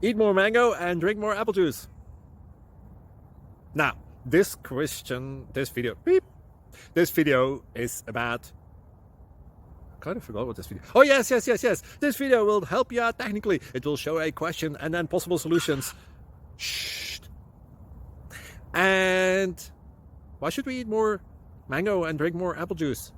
Eat more mango and drink more apple juice. Now, this video is about, I kind of forgot what this video. Oh, yes. This video will help you out technically. It will show a question and then possible solutions. Shh. And why should we eat more mango and drink more apple juice?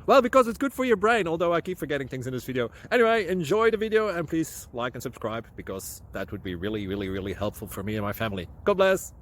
Well, because it's good for your brain, although I keep forgetting things in this video. Anyway, enjoy the video and please like and subscribe, because that would be really helpful for me and my family. God bless.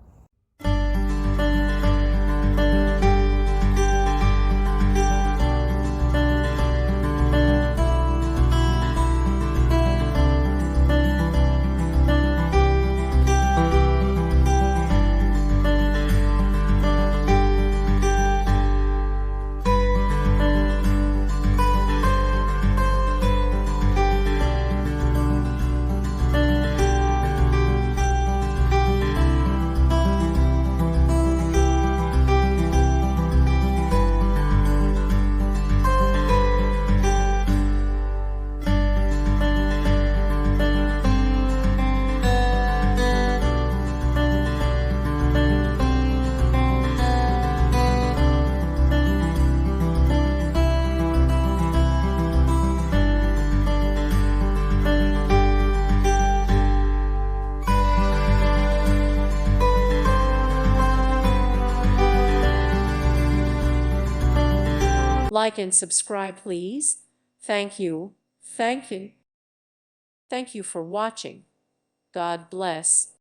Like and subscribe, please. Thank you. Thank you. Thank you for watching. God bless.